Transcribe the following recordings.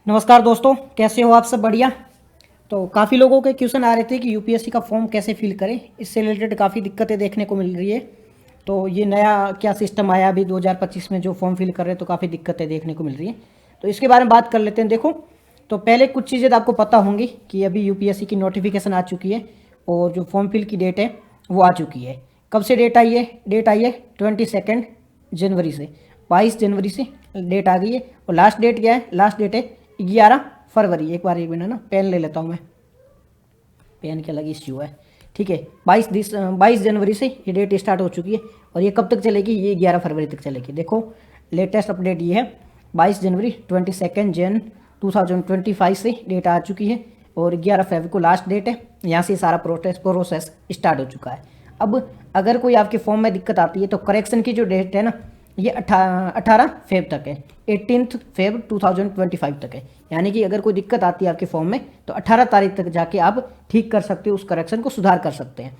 नमस्कार दोस्तों, कैसे हो आप सब? बढ़िया। तो काफ़ी लोगों के क्वेश्चन आ रहे थे कि यूपीएससी का फॉर्म कैसे फिल करें। इससे रिलेटेड काफ़ी दिक्कतें देखने को मिल रही है। तो ये नया क्या सिस्टम आया अभी 2025 में, जो फॉर्म फिल कर रहे हैं तो काफ़ी दिक्कतें देखने को मिल रही हैं। तो इसके बारे में बात कर लेते हैं। देखो, तो पहले कुछ चीज़ें तो आपको पता होंगी कि अभी यूपीएससी की नोटिफिकेशन आ चुकी है और जो फॉर्म फिल की डेट है वो आ चुकी है। कब से डेट आई है? डेट आई है 22 जनवरी से, 22 जनवरी से डेट आ गई है। और लास्ट डेट क्या है? लास्ट डेट है 11 फरवरी। एक बार 1 मिनट ना, पेन ले लेता हूँ मैं, पेन की अलग इश्यू है। ठीक है, 22 जनवरी से ये डेट स्टार्ट हो चुकी है। और ये कब तक चलेगी? ये 11 फरवरी तक चलेगी। देखो, लेटेस्ट अपडेट ये है 22 जनवरी 22 जन 2025 से डेट आ चुकी है और 11 फरवरी को लास्ट डेट है। यहाँ से सारा प्रोसेस स्टार्ट हो चुका है। अब अगर कोई आपके फॉर्म में दिक्कत आती है तो करेक्शन की जो डेट है ना, ये 18 फेब तक है, 18 फेब 2025 तक है। यानी कि अगर कोई दिक्कत आती है आपके फॉर्म में तो 18 तारीख तक जाके आप ठीक कर सकते हो, उस करेक्शन को सुधार कर सकते हैं।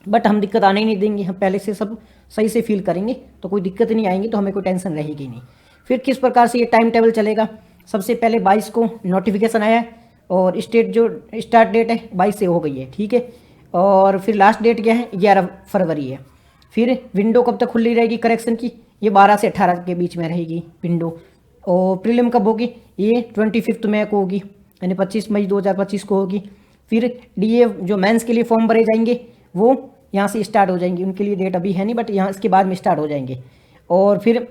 बट हम दिक्कत आने ही नहीं देंगे, हम पहले से सब सही से फील करेंगे तो कोई दिक्कत नहीं आएंगी, तो हमें कोई टेंशन रहेगी नहीं। फिर किस प्रकार से ये टाइम टेबल चलेगा? सबसे पहले 22 को नोटिफिकेशन आया है और स्टेट जो स्टार्ट डेट है 22 से हो गई है। ठीक है, और फिर लास्ट डेट क्या है? 11 फरवरी है। फिर विंडो कब तक खुली रहेगी करेक्शन की? ये 12 से 18 के बीच में रहेगी विंडो। और प्रीलिम कब होगी? ये 25 मई को होगी, यानी 25 मई 2025 को होगी। फिर डीए जो मेंस के लिए फॉर्म भरे जाएंगे वो यहाँ से स्टार्ट हो जाएंगे, उनके लिए डेट अभी है नहीं, बट यहाँ इसके बाद में स्टार्ट हो जाएंगे। और फिर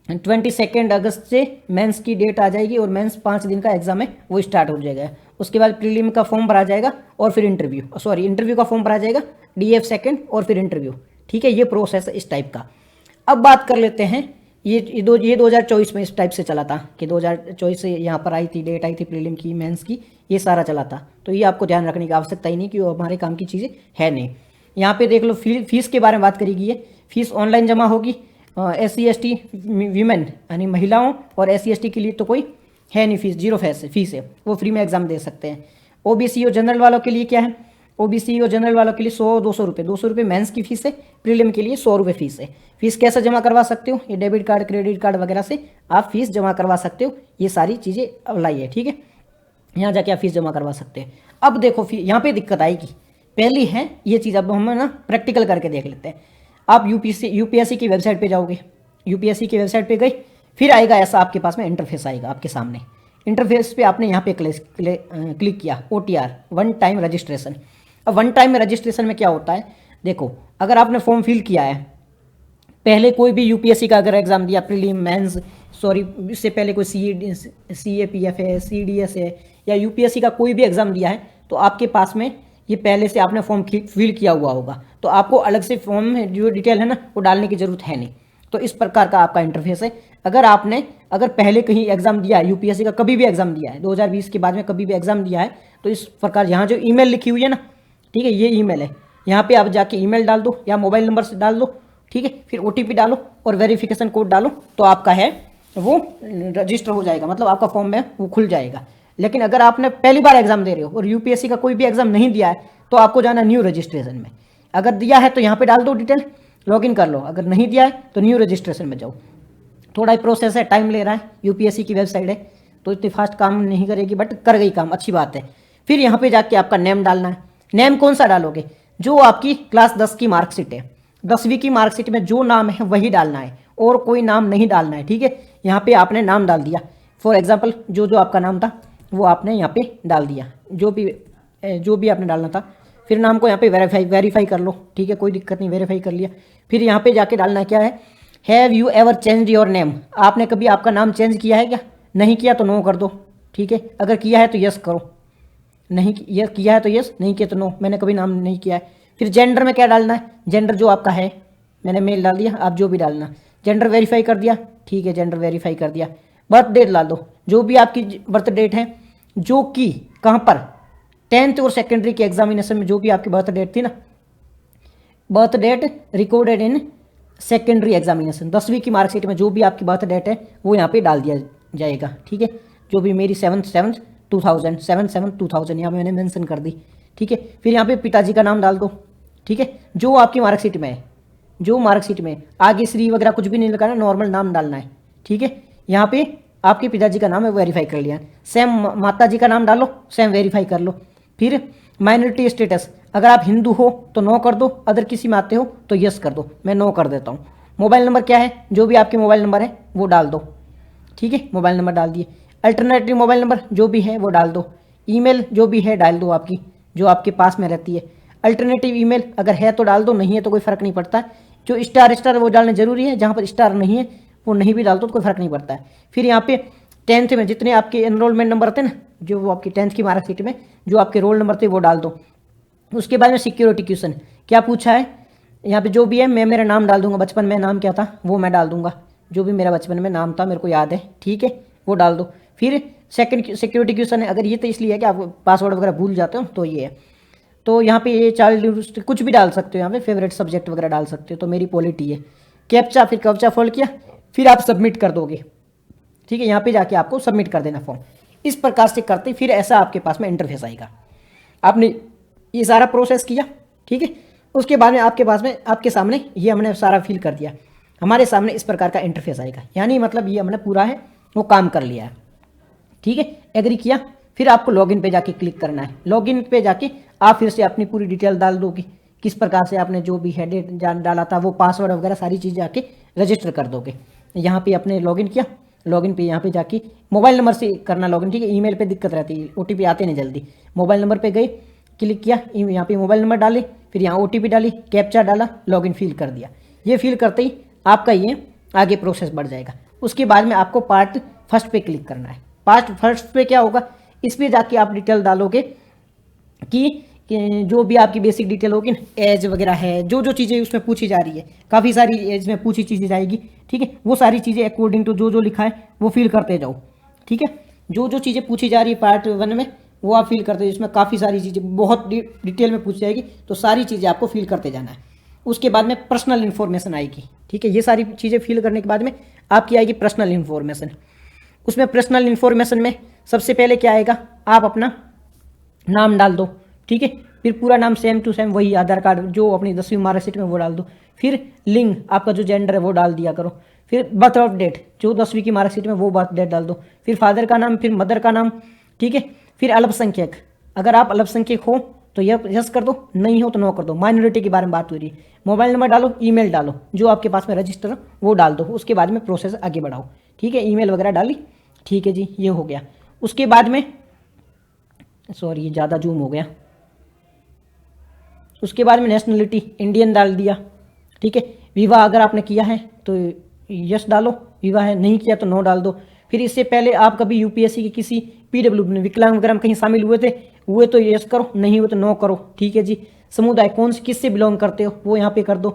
22 अगस्त से मेंस की डेट आ जाएगी और मेंस 5 दिन का एग्जाम है वो स्टार्ट हो जाएगा। उसके बाद प्रीलिम का फॉर्म भरा जाएगा और फिर इंटरव्यू का फॉर्म भरा जाएगा, डीएफ सेकंड और फिर इंटरव्यू। ठीक है, ये प्रोसेस इस टाइप का। अब बात कर लेते हैं, ये 2024 में इस टाइप से चला था कि 2024 से यहाँ पर आई थी, डेट आई थी प्रीलिम की, मेंस की, ये सारा चला था। तो ये आपको ध्यान रखने की आवश्यकता ही नहीं कि वो हमारे काम की चीज़ें है नहीं। यहाँ पे देख लो, फीस के बारे में बात करी गई है। फीस ऑनलाइन जमा होगी। SC ST वीमेन यानी महिलाओं और SC ST के लिए तो कोई है नहीं फीस, जीरो फीस है, वो फ्री में एग्जाम दे सकते हैं। OBC और जनरल वालों के लिए क्या है? OBC और जनरल वालों के लिए 100-200 रुपये, 200 रुपये मेंस की फीस है, प्रीलिम के लिए 100 रुपये फीस है। फीस कैसे जमा करवा सकते हो? ये डेबिट कार्ड, क्रेडिट कार्ड वगैरह से आप फीस जमा करवा सकते हो। ये सारी चीज़ें अप्लाई है। ठीक है, यहाँ जाके आप फीस जमा करवा सकते हैं। अब देखो, यहाँ पे दिक्कत आएगी। पहली है ये चीज़, अब हम ना प्रैक्टिकल करके देख लेते हैं। आप यूपीएससी की वेबसाइट पे जाओगे, यूपीएससी की वेबसाइट पे गई, फिर आएगा ऐसा आपके पास में इंटरफेस आएगा आपके सामने। इंटरफेस पे आपने यहाँ पे क्लिक किया, OTR, वन टाइम रजिस्ट्रेशन। अब वन टाइम रजिस्ट्रेशन में क्या होता है? देखो, अगर आपने फॉर्म फिल किया है पहले, कोई भी यूपीएससी का अगर एग्जाम दिया, प्रीलिम, मेंस, इससे पहले कोई CAPF है, CDS है, या यूपीएससी का कोई भी एग्जाम दिया है, तो आपके पास में ये पहले से आपने फॉर्म फिल किया हुआ होगा, तो आपको अलग से फॉर्म में जो डिटेल है ना वो डालने की जरूरत है नहीं। तो इस प्रकार का आपका इंटरफेस है। अगर पहले कहीं एग्जाम दिया है, यूपीएससी का कभी भी एग्जाम दिया है, 2020 के बाद में कभी भी एग्जाम दिया है, तो इस प्रकार यहाँ जो ईमेल लिखी हुई है ना, ठीक है, ये ईमेल है, यहाँ पे आप जाके ईमेल डाल दो या मोबाइल नंबर से डाल दो। ठीक है, फिर OTP डालो और वेरिफिकेशन कोड डालो, तो आपका है वो रजिस्टर हो जाएगा, मतलब आपका फॉर्म में वो खुल जाएगा। लेकिन अगर आपने पहली बार एग्जाम दे रहे हो और यूपीएससी का कोई भी एग्जाम नहीं दिया है, तो आपको जाना न्यू रजिस्ट्रेशन में। अगर दिया है तो यहाँ पे डाल दो डिटेल, लॉगिन कर लो। अगर नहीं दिया है तो न्यू रजिस्ट्रेशन में जाओ। थोड़ा ही प्रोसेस है, टाइम ले रहा है। यूपीएससी की वेबसाइट है तो इतनी फास्ट काम नहीं करेगी, बट कर गई काम, अच्छी बात है। फिर यहाँ पे जाके आपका नेम डालना है। नेम कौन सा डालोगे? जो आपकी क्लास 10 की मार्कशीट है, 10वीं की मार्कशीट में जो नाम है वही डालना है, और कोई नाम नहीं डालना है। ठीक है, यहाँ पे आपने नाम डाल दिया। फॉर एग्जाम्पल जो आपका नाम था वो आपने यहाँ पे डाल दिया, जो भी आपने डालना था। फिर नाम को यहाँ पे वेरीफाई कर लो। ठीक है, कोई दिक्कत नहीं, वेरीफाई कर लिया। फिर यहाँ पे जाके डालना क्या है? Have you ever change your name? आपने कभी आपका नाम चेंज किया है क्या? नहीं किया तो नो कर दो। ठीक है, अगर किया है तो यस करो, नहीं किया है तो यस, नहीं किया तो नो। मैंने कभी नाम नहीं किया है। फिर जेंडर में क्या डालना है? जेंडर जो आपका है, मैंने मेल डाल दिया, आप जो भी डालना। जेंडर वेरीफाई कर दिया। ठीक है, जेंडर वेरीफाई कर दिया। बर्थ डेट डाल दो, जो भी आपकी बर्थ डेट है, जो कि कहाँ पर 10th और सेकेंडरी के एग्जामिनेशन में जो भी आपकी बर्थ डेट थी ना, birth date recorded in secondary examination, 10वीं की मार्कशीट में जो भी आपकी बर्थ डेट है वो यहाँ पे डाल दिया जाएगा। ठीक है, जो भी मेरी 7/7/2000 यहाँ मैंने मेंशन कर दी। ठीक है, फिर यहाँ पे पिताजी का नाम डाल दो। ठीक है, जो आपकी मार्कशीट में है, जो मार्कशीट में आगे श्री वगैरह कुछ भी नहीं लगाना, नॉर्मल नाम डालना है। ठीक है, यहाँ पे आपके पिताजी का नाम है, वेरीफाई कर लिया। सेम माता जी का नाम डालो, सेम वेरीफाई कर लो। फिर माइनॉरिटी स्टेटस, अगर आप हिंदू हो तो नो कर दो, अदर किसी में आते हो तो यस कर दो, मैं नो कर देता हूँ। मोबाइल नंबर क्या है, जो भी आपके मोबाइल नंबर है वो डाल दो, ठीक है, मोबाइल नंबर डाल दिए। अल्टरनेटिव मोबाइल नंबर जो भी है वो डाल दो। ईमेल जो भी है डाल दो आपकी, जो आपके पास में रहती है। अल्टरनेटिव ईमेल अगर है तो डाल दो, नहीं है तो कोई फ़र्क नहीं पड़ता। जो स्टार वो डालना जरूरी है, जहाँ पर स्टार नहीं है वो नहीं भी डाल दो तो कोई फ़र्क नहीं पड़ता है। फिर यहाँ पे 10th में जितने आपके एनरोलमेंट नंबर थे ना, जो वो आपकी 10th की मार्कशीट में जो आपके रोल नंबर थे वो डाल दो। उसके बाद में सिक्योरिटी क्वेश्चन क्या पूछा है यहाँ पे, जो भी है मैं मेरा नाम डाल दूंगा, बचपन में नाम क्या था वो मैं डाल दूंगा, जो भी मेरा बचपन में नाम था मेरे को याद है, ठीक है, वो डाल दो। फिर सेकंड सिक्योरिटी क्वेश्चन है, अगर ये तो इसलिए है कि आप पासवर्ड वगैरह भूल जाते हो तो ये है। तो यहाँ पे ये चाइल्ड कुछ भी डाल सकते हो, यहाँ पे फेवरेट सब्जेक्ट वगैरह डाल सकते हो, तो मेरी पॉलिटी है। कैप्चा, फिर कैप्चा फॉल किया, फिर आप सबमिट कर दोगे, ठीक है, यहाँ पे जाके आपको सबमिट कर देना फॉर्म। इस प्रकार से करते फिर ऐसा आपके पास में इंटरफेस आएगा। आपने ये सारा प्रोसेस किया, ठीक है, उसके बाद में आपके पास में आपके सामने ये हमने सारा फिल कर दिया, हमारे सामने इस प्रकार का इंटरफेस आएगा, यानी मतलब ये हमने पूरा है वो काम कर लिया है, ठीक है, एग्री किया। फिर आपको लॉगिन पे जाके क्लिक करना है। लॉगिन पे जाके आप फिर से अपनी पूरी डिटेल डाल दोगे, किस प्रकार से आपने जो भी हेडेड डाला था वो पासवर्ड वगैरह सारी चीज़ जाके रजिस्टर कर दोगे। यहाँ पे आपने लॉगिन किया, लॉगिन पे यहाँ पे जाके मोबाइल नंबर से करना लॉगिन, ठीक है, ईमेल पे दिक्कत रहती है, ओटीपी आते नहीं जल्दी। मोबाइल नंबर पे गए, क्लिक किया, यहाँ पे मोबाइल नंबर डाले, फिर यहाँ ओटीपी डाली, कैप्चा डाला, लॉगिन फिल कर दिया। ये फिल करते ही आपका ये आगे प्रोसेस बढ़ जाएगा। उसके बाद में आपको पार्ट फर्स्ट पे क्लिक करना है। पार्ट फर्स्ट पे क्या होगा, इस पर जाके आप डिटेल डालोगे कि जो भी आपकी बेसिक डिटेल होगी ना, एज वगैरह है, जो जो चीज़ें उसमें पूछी जा रही है, काफ़ी सारी एज में पूछी चीज़ें जाएगी, ठीक है, वो सारी चीज़ें अकॉर्डिंग टू जो जो लिखा है वो फिल करते जाओ, ठीक है। जो जो चीज़ें पूछी जा रही है पार्ट 1 में वो आप फिल करते, जिसमें काफ़ी सारी चीज़ें बहुत डिटेल में पूछ जाएगी, तो सारी चीज़ें आपको फिल करते जाना है। उसके बाद में पर्सनल इन्फॉर्मेशन आएगी, ठीक है, ये सारी चीज़ें फिल करने के बाद में आपकी आएगी पर्सनल इन्फॉर्मेशन। उसमें पर्सनल इन्फॉर्मेशन में सबसे पहले क्या आएगा, आप अपना नाम डाल दो, ठीक है, फिर पूरा नाम सेम टू सेम वही आधार कार्ड जो अपनी 10वीं मार्कशीट में वो डाल दो। फिर लिंग, आपका जो जेंडर है वो डाल दिया करो। फिर बर्थ ऑफ डेट, जो 10वीं की मार्कशीट में वो बर्थ डेट डाल दो। फिर फादर का नाम, फिर मदर का नाम, ठीक है। फिर अल्पसंख्यक, अगर आप अल्पसंख्यक हो तो यस कर दो, नहीं हो तो नो कर दो। माइनॉरिटी के बारे में बात हो रही है। मोबाइल नंबर डालो, ईमेल डालो, जो आपके पास में रजिस्टर हो वो डाल दो। उसके बाद में प्रोसेस आगे बढ़ाओ, ठीक है, ईमेल वगैरह डाली, ठीक है जी, ये हो गया। उसके बाद में सॉरी ये ज़्यादा जूम हो गया। उसके बाद में नेशनलिटी इंडियन डाल दिया, ठीक है। विवाह अगर आपने किया है तो यस डालो, विवाह है नहीं किया तो नो डाल दो। फिर इससे पहले आप कभी यूपीएससी की किसी पीडब्ल्यू में विकलांग वगैरह में कहीं शामिल हुए तो यस करो, नहीं हुए तो नो करो, ठीक है जी। समुदाय कौन से किससे बिलोंग करते हो वो यहाँ पे कर दो।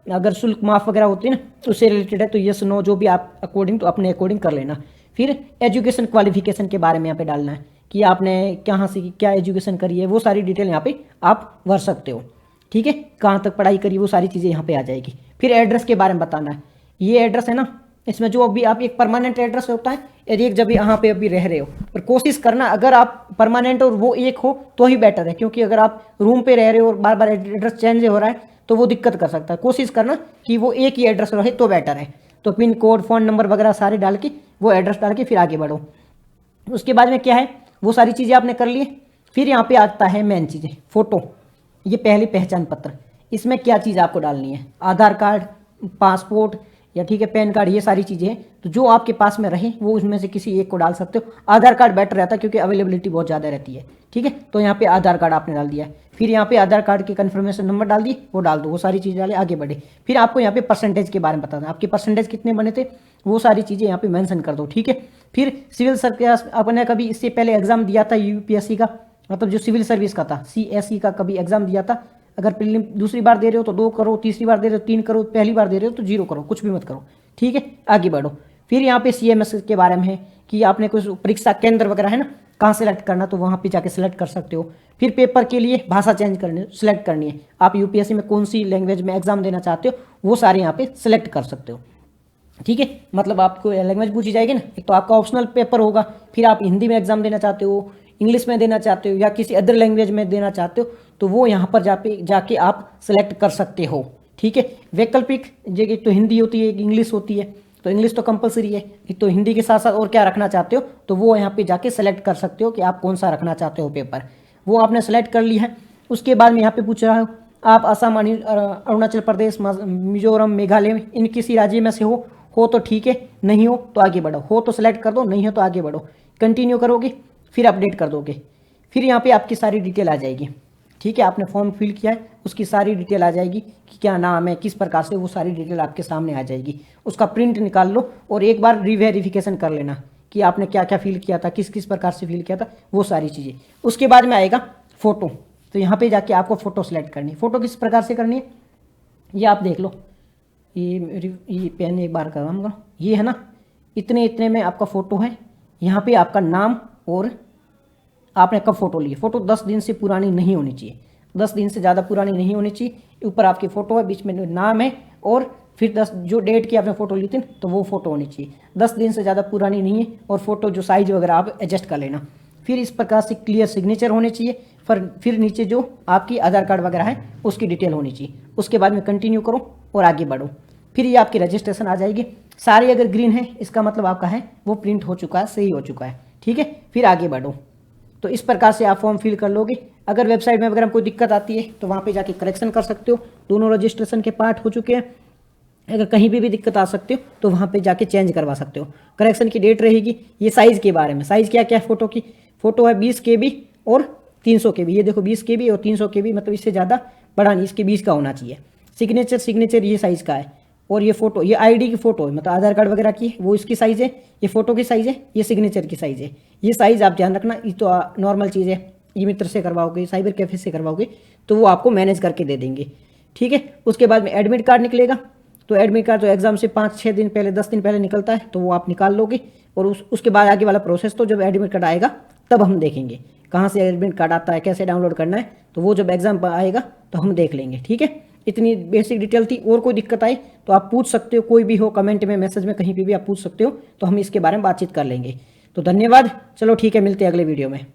अगर शुल्क माफ वगैरह होती है ना उससे रिलेटेड है तो यस नो जो भी आप अकॉर्डिंग तो अपने अकॉर्डिंग कर लेना। फिर एजुकेशन क्वालिफिकेशन के बारे में यहाँ पे डालना है कि आपने कहाँ से क्या एजुकेशन करी है, वो सारी डिटेल यहाँ पे आप भर सकते हो, ठीक है, कहाँ तक पढ़ाई करी वो सारी चीज़ें यहाँ पे आ जाएगी। फिर एड्रेस के बारे में बताना है, ये एड्रेस है ना, इसमें जो अभी आप एक परमानेंट एड्रेस होता है और एक जब यहाँ पे अभी रह रहे हो, पर कोशिश करना अगर आप परमानेंट और वो एक हो तो ही बेटर है, क्योंकि अगर आप रूम पे रह रहे हो और बार बार एड्रेस चेंज हो रहा है तो वो दिक्कत कर सकता है। कोशिश करना कि वो एक ही एड्रेस रहे तो बेटर है। तो पिन कोड, फ़ोन नंबर वगैरह सारे डाल के वो एड्रेस डाल के फिर आगे बढ़ो। उसके बाद में क्या है, वो सारी चीज़ें आपने कर लिए। फिर यहाँ पे आता है मेन चीज़ें, फ़ोटो, ये पहली पहचान पत्र। इसमें क्या चीज़ आपको डालनी है, आधार कार्ड, पासपोर्ट या ठीक है पैन कार्ड, ये सारी चीज़ें हैं। तो जो आपके पास में रहे वो उसमें से किसी एक को डाल सकते हो। आधार कार्ड बेटर रहता है क्योंकि अवेलेबिलिटी बहुत ज़्यादा रहती है, ठीक है। तो यहाँ पे आधार कार्ड आपने डाल दिया है। फिर यहाँ पे आधार कार्ड की कन्फर्मेशन नंबर डाल दिए, वो डाल दो, वो सारी चीज़ डाले, आगे बढ़े। फिर आपको यहाँ पे परसेंटेज के बारे में बताना, आपके परसेंटेज कितने बने थे वो सारी चीज़ें यहाँ पे मेंशन कर दो, ठीक है। फिर सिविल सर्विस, आपने कभी इससे पहले एग्जाम दिया था यूपीएससी का, मतलब जो सिविल सर्विस का था, सीएससी का कभी एग्जाम दिया था। अगर प्रीलिम दूसरी बार दे रहे हो तो 2 करो, तीसरी बार दे रहे हो 3 करो, पहली बार दे रहे हो तो 0 करो, कुछ भी मत करो, ठीक है, आगे बढ़ो। फिर यहाँ पे सीएमएस के बारे में है कि आपने कुछ परीक्षा केंद्र वगैरह है ना कहाँ सेलेक्ट करना, तो वहाँ पे जाके सेलेक्ट कर सकते हो। फिर पेपर के लिए भाषा चेंज करनी सेलेक्ट करनी है, आप यूपीएससी में कौन सी लैंग्वेज में एग्जाम देना चाहते हो वो सारे यहाँ पे सेलेक्ट कर सकते हो, ठीक है। मतलब आपको लैंग्वेज पूछी जाएगी ना, एक तो आपका ऑप्शनल पेपर होगा, फिर आप हिंदी में एग्जाम देना चाहते हो, इंग्लिश में देना चाहते हो या किसी अदर लैंग्वेज में देना चाहते हो तो वो यहाँ पर जाके आप सेलेक्ट कर सकते हो, ठीक है। वैकल्पिक जगह तो हिंदी होती है, इंग्लिश होती है, तो इंग्लिश तो कंपलसरी है, तो हिंदी के साथ साथ और क्या रखना चाहते हो तो वो यहाँ पे जाके सेलेक्ट कर सकते हो कि आप कौन सा रखना चाहते हो पेपर। वो आपने सेलेक्ट कर लिया है। उसके बाद में यहाँ पे पूछ रहा हूँ आप असम, अरुणाचल प्रदेश, मिजोरम, मेघालय इन किसी राज्य में से हो तो ठीक है, नहीं हो तो आगे बढ़ो। हो तो सेलेक्ट कर दो, नहीं हो तो आगे बढ़ो। कंटिन्यू करोगे, फिर अपडेट कर दोगे, फिर यहाँ पे आपकी सारी डिटेल आ जाएगी। ठीक है, आपने फॉर्म फिल किया है, उसकी सारी डिटेल आ जाएगी कि क्या नाम है, किस प्रकार से, वो सारी डिटेल आपके सामने आ जाएगी। उसका प्रिंट निकाल लो और एक बार रीवेरिफिकेशन कर लेना कि आपने क्या क्या फिल किया था, किस किस प्रकार से फिल किया था, वो सारी चीज़ें। उसके बाद में आएगा फ़ोटो। तो यहाँ पे जाके आपको फ़ोटो सेलेक्ट करनी है। फ़ोटो किस प्रकार से करनी है ये आप देख लो। ये पेन एक बार काम करो, ये है ना, इतने इतने में आपका फ़ोटो है। यहाँ पे आपका नाम और आपने कब फ़ोटो ली। फ़ोटो 10 दिन से पुरानी नहीं होनी चाहिए, 10 दिन से ज़्यादा पुरानी नहीं होनी चाहिए। ऊपर आपकी फ़ोटो है, बीच में नाम है और फिर 10 जो डेट की आपने फ़ोटो ली थी तो वो फ़ोटो होनी चाहिए। 10 दिन से ज़्यादा पुरानी नहीं है। और फ़ोटो जो साइज़ वगैरह आप एडजस्ट कर लेना। फिर इस प्रकार से क्लियर सिग्नेचर होने चाहिए। फिर नीचे जो आपकी आधार कार्ड वगैरह है उसकी डिटेल होनी चाहिए। उसके बाद में कंटिन्यू करो और आगे बढ़ो। फिर ये आपकी रजिस्ट्रेशन आ जाएगी। सारे अगर ग्रीन है इसका मतलब आपका है वो प्रिंट हो चुका है, सही हो चुका है। ठीक है, फिर आगे बढ़ो। तो इस प्रकार से आप फॉर्म फिल कर लोगे। अगर वेबसाइट में अगर कोई दिक्कत आती है तो वहाँ पे जाके करेक्शन कर सकते हो। दोनों रजिस्ट्रेशन के पार्ट हो चुके हैं। अगर कहीं भी दिक्कत आ सकती हो तो वहाँ पे जाके चेंज करवा सकते हो। करेक्शन की डेट रहेगी। ये साइज़ के बारे में, साइज़ क्या क्या है फ़ोटो की, फ़ोटो है 20 KB और 300 KB। ये देखो 20 KB और 300 KB, मतलब इससे ज़्यादा बड़ा नहीं, इसके 20 का होना चाहिए। सिग्नेचर ये साइज़ का है। और ये फ़ोटो, ये ID की फ़ोटो है, मतलब आधार कार्ड वगैरह की, वो इसकी साइज़ है। ये फ़ोटो की साइज़ है, ये सिग्नेचर की साइज़ है। ये साइज़ आप ध्यान रखना। ये तो नॉर्मल चीज़ है, ई मित्र से करवाओगे, साइबर कैफे से करवाओगे तो वो आपको मैनेज करके दे देंगे। ठीक है, उसके बाद में एडमिट कार्ड निकलेगा। तो एडमिट कार्ड तो एग्ज़ाम से 5-6 दिन पहले, 10 दिन पहले निकलता है, तो वो आप निकाल लोगे। और उसके बाद आगे वाला प्रोसेस तो जब एडमिट कार्ड आएगा तब हम देखेंगे कहाँ से एडमिट कार्ड आता है, कैसे डाउनलोड करना है, तो वो जब एग्ज़ाम आएगा तो हम देख लेंगे। ठीक है, इतनी बेसिक डिटेल थी। और कोई दिक्कत आए तो आप पूछ सकते हो, कोई भी हो, कमेंट में, मैसेज में, कहीं पे भी आप पूछ सकते हो, तो हम इसके बारे में बातचीत कर लेंगे। तो धन्यवाद। चलो ठीक है, मिलते हैं अगले वीडियो में।